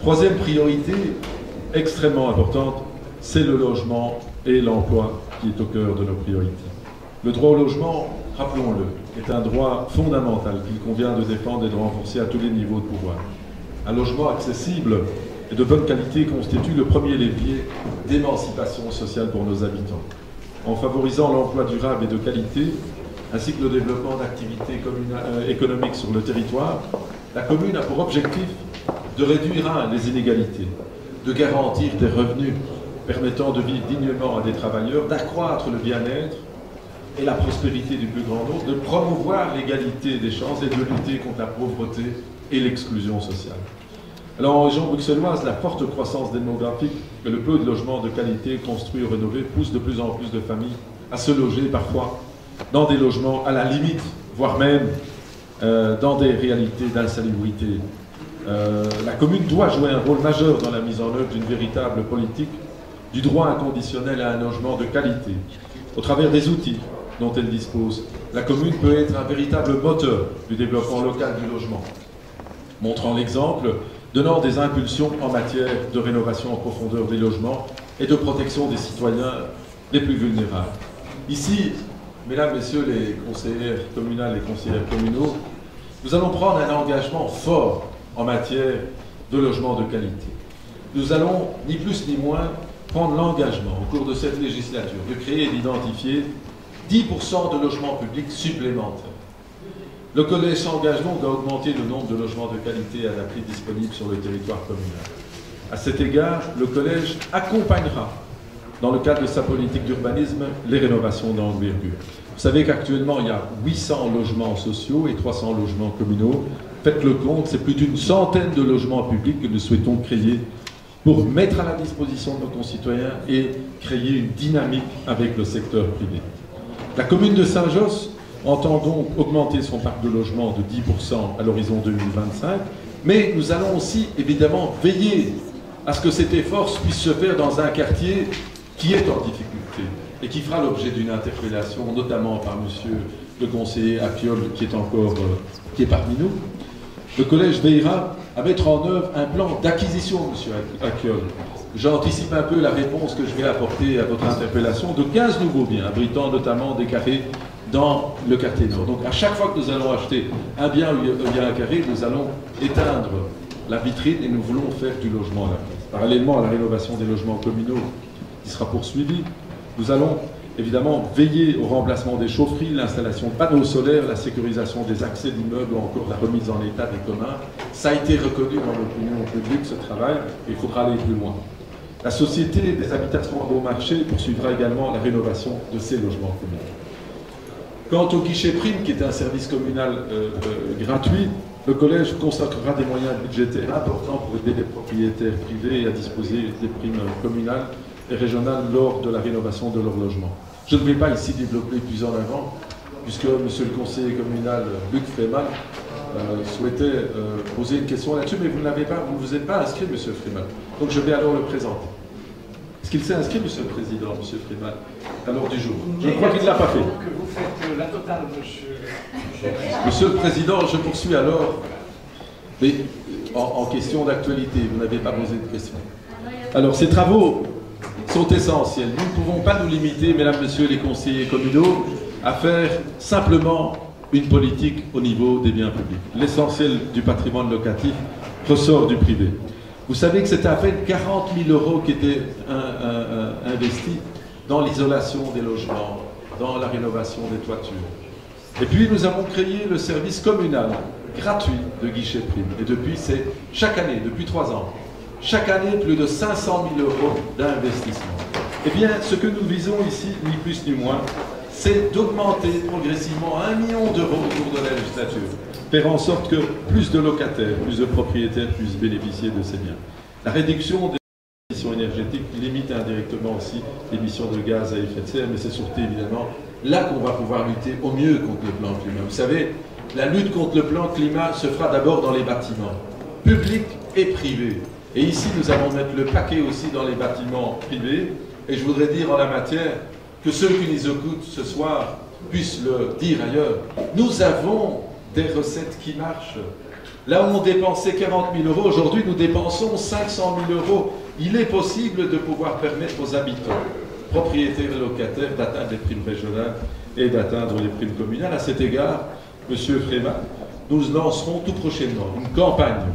Troisième priorité extrêmement importante, c'est le logement et l'emploi qui est au cœur de nos priorités. Le droit au logement, rappelons-le, est un droit fondamental qu'il convient de défendre et de renforcer à tous les niveaux de pouvoir. Un logement accessible et de bonne qualité constitue le premier levier d'émancipation sociale pour nos habitants. En favorisant l'emploi durable et de qualité, ainsi que le développement d'activités économiques sur le territoire, la commune a pour objectif de réduire les inégalités, de garantir des revenus permettant de vivre dignement à des travailleurs, d'accroître le bien-être et la prospérité du plus grand nombre, de promouvoir l'égalité des chances et de lutter contre la pauvreté et l'exclusion sociale. Alors en région bruxelloise, la forte croissance démographique et le peu de logements de qualité construits ou rénovés poussent de plus en plus de familles à se loger parfois dans des logements à la limite, voire même dans des réalités d'insalubrité. La commune doit jouer un rôle majeur dans la mise en œuvre d'une véritable politique du droit inconditionnel à un logement de qualité. Au travers des outils dont elle dispose, la commune peut être un véritable moteur du développement local du logement, montrant l'exemple, donnant des impulsions en matière de rénovation en profondeur des logements et de protection des citoyens les plus vulnérables. Ici, mesdames, messieurs les conseillères communales et conseillers communaux, nous allons prendre un engagement fort en matière de logement de qualité. Nous allons, ni plus ni moins, prendre l'engagement au cours de cette législature de créer et d'identifier 10% de logements publics supplémentaires. Le collège s'engage donc à augmenter le nombre de logements de qualité adaptés disponibles sur le territoire communal. À cet égard, le collège accompagnera, dans le cadre de sa politique d'urbanisme, les rénovations d'envergure. Vous savez qu'actuellement, il y a 800 logements sociaux et 300 logements communaux. Faites le compte, c'est plus d'une centaine de logements publics que nous souhaitons créer pour mettre à la disposition de nos concitoyens et créer une dynamique avec le secteur privé. La commune de Saint-Josse entend donc augmenter son parc de logements de 10% à l'horizon 2025, mais nous allons aussi évidemment veiller à ce que cet effort puisse se faire dans un quartier qui est en difficulté et qui fera l'objet d'une interpellation, notamment par monsieur le conseiller Acciol qui est parmi nous. Le collège veillera à mettre en œuvre un plan d'acquisition, monsieur Acciol. J'anticipe un peu la réponse que je vais apporter à votre interpellation de 15 nouveaux biens, abritant notamment des carrés dans le quartier nord. Donc à chaque fois que nous allons acheter un bien ou il y a un carré, nous allons éteindre la vitrine et nous voulons faire du logement à la place. Parallèlement à la rénovation des logements communaux qui sera poursuivie, nous allons évidemment veiller au remplacement des chaufferies, l'installation de panneaux solaires, la sécurisation des accès d'immeubles ou encore la remise en état des communs. Ça a été reconnu dans l'opinion publique, ce travail, et il faudra aller plus loin. La Société des habitations au marché poursuivra également la rénovation de ces logements communaux. Quant au guichet prime, qui est un service communal gratuit, le collège consacrera des moyens budgétaires importants pour aider les propriétaires privés à disposer des primes communales et régionales lors de la rénovation de leur logement. Je ne vais pas ici développer plus en avant, puisque monsieur le conseiller communal Luc Frémal souhaitait poser une question là-dessus, mais vous ne vous êtes pas inscrit, monsieur Frémal. Donc je vais alors le présenter. Est-ce qu'il s'est inscrit, monsieur le président, monsieur Frémal, à l'ordre du jour? Je crois qu'il ne l'a pas fait. Que vous faites la totale, monsieur. Monsieur le président, je poursuis alors, mais en question d'actualité, vous n'avez pas posé de question. Alors, ces travaux sont essentiels. Nous ne pouvons pas nous limiter, mesdames, messieurs les conseillers communaux, à faire simplement une politique au niveau des biens publics. L'essentiel du patrimoine locatif ressort du privé. Vous savez que c'était à peine 40 000 € qui étaient investis dans l'isolation des logements, dans la rénovation des toitures. Et puis nous avons créé le service communal gratuit de guichet prime. Et depuis, c'est chaque année, depuis 3 ans, chaque année, plus de 500 000 € d'investissement. Eh bien, ce que nous visons ici, ni plus ni moins, c'est d'augmenter progressivement 1 million € au cours de la législature. Faire en sorte que plus de locataires, plus de propriétaires puissent bénéficier de ces biens. La réduction des émissions énergétiques limite indirectement aussi l'émission de gaz à effet de serre, mais c'est surtout évidemment là qu'on va pouvoir lutter au mieux contre le plan climat. Vous savez, la lutte contre le plan climat se fera d'abord dans les bâtiments, publics et privés. Et ici, nous allons mettre le paquet aussi dans les bâtiments privés. Et je voudrais dire en la matière que ceux qui nous écoutent ce soir puissent le dire ailleurs. Nous avons des recettes qui marchent. Là où on dépensait 40 000 euros, aujourd'hui nous dépensons 500 000 euros. Il est possible de pouvoir permettre aux habitants, propriétaires et locataires, d'atteindre les primes régionales et d'atteindre les primes communales. À cet égard, M. Frémat, nous lancerons tout prochainement une campagne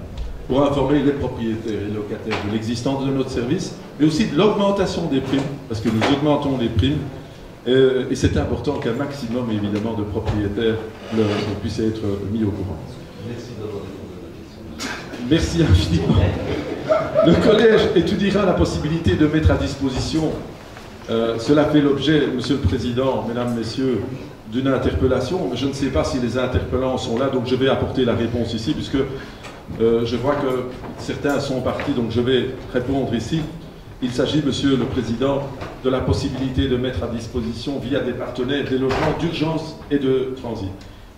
pour informer les propriétaires et locataires de l'existence de notre service, mais aussi de l'augmentation des primes, parce que nous augmentons les primes, et c'est important qu'un maximum, évidemment, de propriétaires puissent être mis au courant. Merci d'avoir répondu à la question. Merci infiniment. Le collège étudiera la possibilité de mettre à disposition, cela fait l'objet, Monsieur le Président, Mesdames, Messieurs, d'une interpellation, mais je ne sais pas si les interpellants sont là, donc je vais apporter la réponse ici, puisque je vois que certains sont partis, donc je vais répondre ici. Il s'agit, Monsieur le Président, de la possibilité de mettre à disposition, via des partenaires, des logements d'urgence et de transit,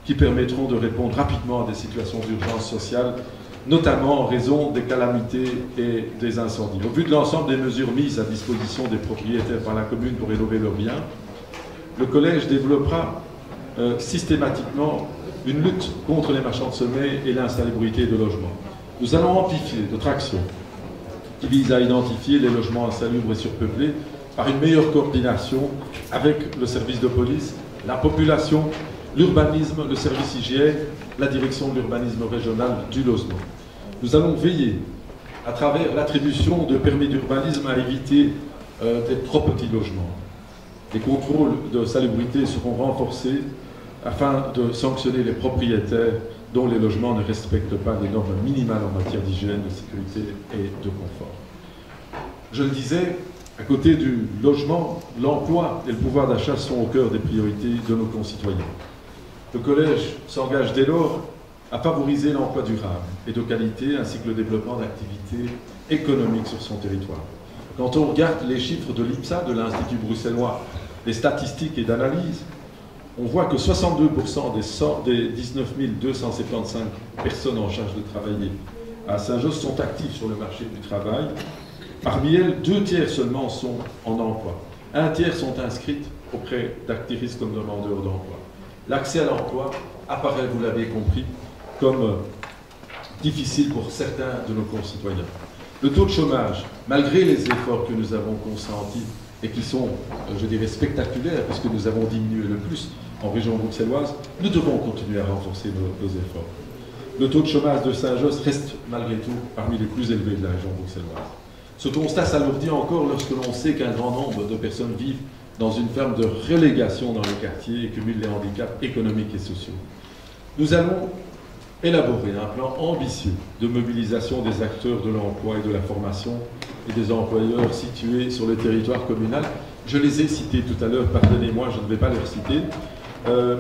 qui permettront de répondre rapidement à des situations d'urgence sociale, notamment en raison des calamités et des incendies. Au vu de l'ensemble des mesures mises à disposition des propriétaires par la commune pour rénover leurs biens, le collège développera systématiquement une lutte contre les marchands de sommeil et l'insalubrité de logements. Nous allons amplifier notre action qui vise à identifier les logements insalubres et surpeuplés par une meilleure coordination avec le service de police, la population, l'urbanisme, le service hygiène, la direction de l'urbanisme régional du logement. Nous allons veiller, à travers l'attribution de permis d'urbanisme, à éviter des trop petits logements. Les contrôles de salubrité seront renforcés afin de sanctionner les propriétaires dont les logements ne respectent pas les normes minimales en matière d'hygiène, de sécurité et de confort. Je le disais, à côté du logement, l'emploi et le pouvoir d'achat sont au cœur des priorités de nos concitoyens. Le collège s'engage dès lors à favoriser l'emploi durable et de qualité, ainsi que le développement d'activités économiques sur son territoire. Quand on regarde les chiffres de l'IPSA, de l'Institut bruxellois des statistiques et d'analyse, on voit que 62% des 19 275 personnes en charge de travailler à Saint-Josse sont actives sur le marché du travail. Parmi elles, 2 tiers seulement sont en emploi. 1 tiers sont inscrites auprès d'activistes comme demandeurs d'emploi. L'accès à l'emploi apparaît, vous l'avez compris, comme difficile pour certains de nos concitoyens. Le taux de chômage, malgré les efforts que nous avons consentis et qui sont, je dirais, spectaculaires, puisque nous avons diminué le plus en région bruxelloise, nous devons continuer à renforcer nos efforts. Le taux de chômage de Saint-Josse reste, malgré tout, parmi les plus élevés de la région bruxelloise. Ce constat s'alourdit encore lorsque l'on sait qu'un grand nombre de personnes vivent dans une forme de relégation dans le quartier et cumulent les handicaps économiques et sociaux. Nous allons élaborer un plan ambitieux de mobilisation des acteurs de l'emploi et de la formation et des employeurs situés sur le territoire communal. Je les ai cités tout à l'heure, pardonnez-moi, je ne vais pas les citer,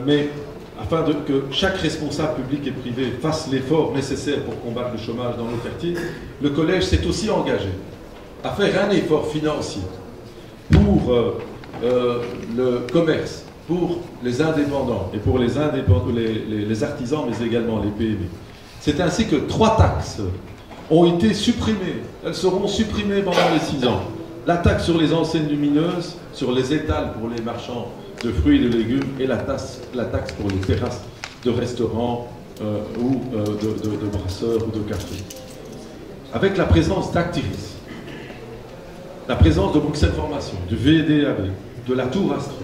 mais afin que chaque responsable public et privé fasse l'effort nécessaire pour combattre le chômage dans nos quartiers, le collège s'est aussi engagé à faire un effort financier pour le commerce, pour les indépendants et pour les artisans, mais également les PME. C'est ainsi que 3 taxes ont été supprimées. Elles seront supprimées pendant les 6 ans. La taxe sur les enseignes lumineuses, sur les étals pour les marchands de fruits et de légumes, et la taxe pour les terrasses de restaurants ou de brasseurs ou de café. Avec la présence d'Actiris, la présence de Bruxelles Formation, du VDAB, de la Tour Astro,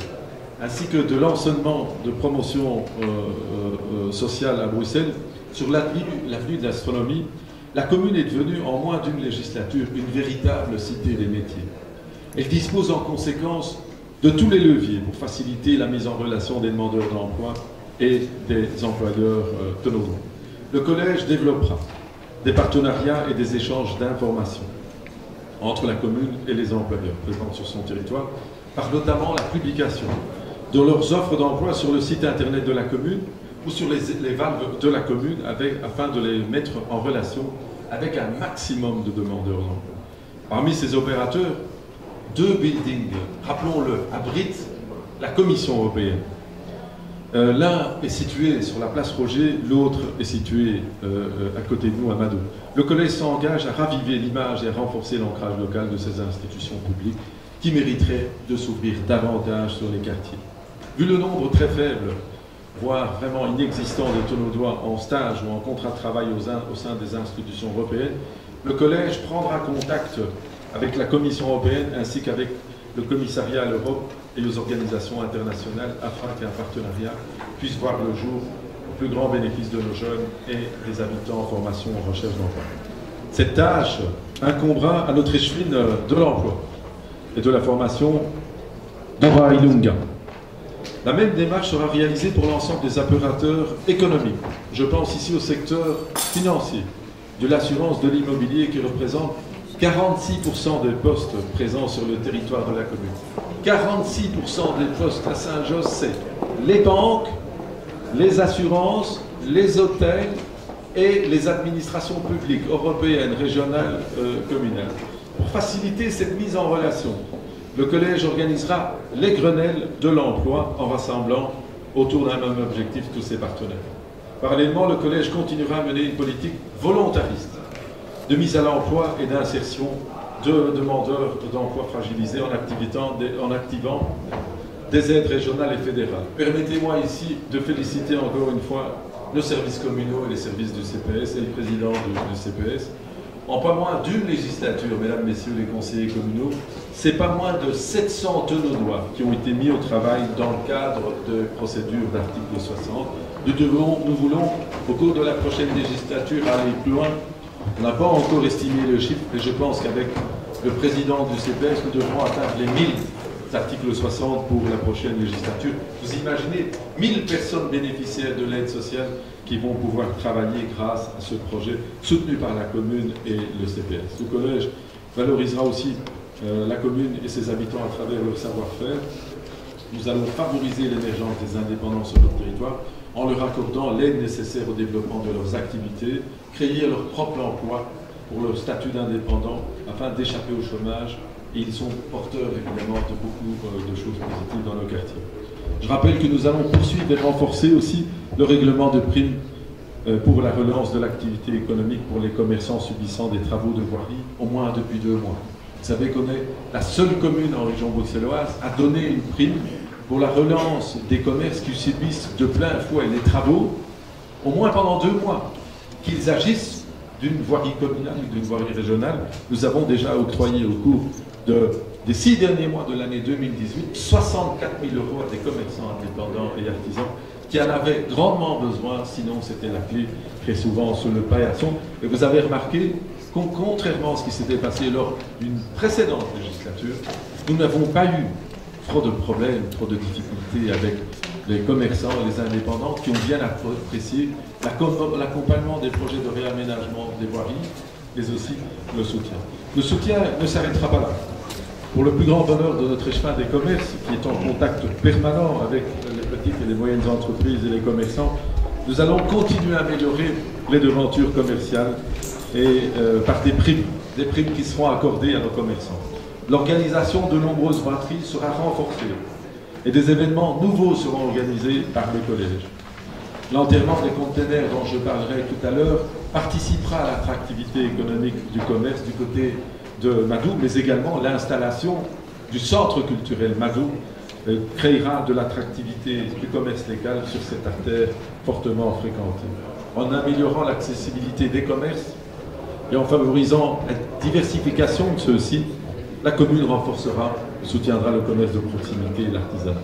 ainsi que de l'enseignement de promotion sociale à Bruxelles, sur l'avenue de l'astronomie, la commune est devenue, en moins d'une législature, une véritable cité des métiers. Elle dispose en conséquence de tous les leviers pour faciliter la mise en relation des demandeurs d'emploi et des employeurs de nos noms. Le collège développera des partenariats et des échanges d'informations entre la commune et les employeurs présents sur son territoire, par notamment la publication de leurs offres d'emploi sur le site internet de la commune ou sur les valves de la commune afin de les mettre en relation avec un maximum de demandeurs d'emploi. Parmi ces opérateurs, 2 buildings, rappelons-le, abritent la Commission européenne. L'un est situé sur la place Roger, l'autre est situé à côté de nous à Madou. Le collège s'engage à raviver l'image et à renforcer l'ancrage local de ces institutions publiques qui mériteraient de s'ouvrir davantage sur les quartiers. Vu le nombre très faible voire vraiment inexistants de tous nos doigts en stage ou en contrat de travail au sein des institutions européennes, le Collège prendra contact avec la Commission européenne ainsi qu'avec le Commissariat à l'Europe et aux organisations internationales afin qu'un partenariat puisse voir le jour au plus grand bénéfice de nos jeunes et des habitants en formation en recherche d'emploi. Cette tâche incombera à notre écheline de l'emploi et de la formation d'Ora Ilunga. La même démarche sera réalisée pour l'ensemble des opérateurs économiques. Je pense ici au secteur financier, de l'assurance, de l'immobilier qui représente 46% des postes présents sur le territoire de la commune. 46% des postes à Saint-Josse, c'est les banques, les assurances, les hôtels et les administrations publiques européennes, régionales, communales. Pour faciliter cette mise en relation, le Collège organisera les Grenelles de l'emploi en rassemblant autour d'un même objectif tous ses partenaires. Parallèlement, le Collège continuera à mener une politique volontariste de mise à l'emploi et d'insertion de demandeurs d'emploi fragilisés en activant des aides régionales et fédérales. Permettez-moi ici de féliciter encore une fois nos services communaux et les services du CPS et le président du CPS. En pas moins d'une législature, mesdames, messieurs les conseillers communaux, c'est pas moins de 700 tenaudois qui ont été mis au travail dans le cadre de procédures d'article 60. Nous voulons, au cours de la prochaine législature, aller plus loin. On n'a pas encore estimé le chiffre, mais je pense qu'avec le président du CPS, nous devrons atteindre les 1000 articles 60 pour la prochaine législature. Vous imaginez 1000 personnes bénéficiaires de l'aide sociale qui vont pouvoir travailler grâce à ce projet soutenu par la commune et le CPS. Le Collège valorisera aussi la commune et ses habitants à travers leur savoir-faire. Nous allons favoriser l'émergence des indépendants sur notre territoire en leur accordant l'aide nécessaire au développement de leurs activités, créer leur propre emploi pour leur statut d'indépendant afin d'échapper au chômage. Et ils sont porteurs évidemment de beaucoup de choses positives dans nos quartiers. Je rappelle que nous allons poursuivre et renforcer aussi le règlement de primes pour la relance de l'activité économique pour les commerçants subissant des travaux de voirie au moins depuis 2 mois. Vous savez qu'on est la seule commune en région bruxelloise à donner une prime pour la relance des commerces qui subissent de plein fouet les travaux au moins pendant 2 mois, qu'ils agissent d'une voirie communale ou d'une voirie régionale. Nous avons déjà octroyé au cours des 6 derniers mois de l'année 2018, 64 000 € à des commerçants indépendants et artisans qui en avaient grandement besoin, sinon c'était la clé très souvent sur le paillasson. Et vous avez remarqué que contrairement à ce qui s'était passé lors d'une précédente législature, nous n'avons pas eu trop de problèmes, trop de difficultés avec les commerçants et les indépendants qui ont bien apprécié l'accompagnement des projets de réaménagement des voiries, mais aussi le soutien. Le soutien ne s'arrêtera pas là. Pour le plus grand bonheur de notre échevin des commerces, qui est en contact permanent avec les petites et les moyennes entreprises et les commerçants, nous allons continuer à améliorer les devantures commerciales et par des primes qui seront accordées à nos commerçants. L'organisation de nombreuses braderies sera renforcée et des événements nouveaux seront organisés par le Collège. L'enterrement des conteneurs dont je parlerai tout à l'heure participera à l'attractivité économique du commerce du côté de Madou, mais également l'installation du centre culturel Madou créera de l'attractivité du commerce local sur cette artère fortement fréquentée. En améliorant l'accessibilité des commerces et en favorisant la diversification de ceux-ci, la commune renforcera et soutiendra le commerce de proximité et l'artisanat.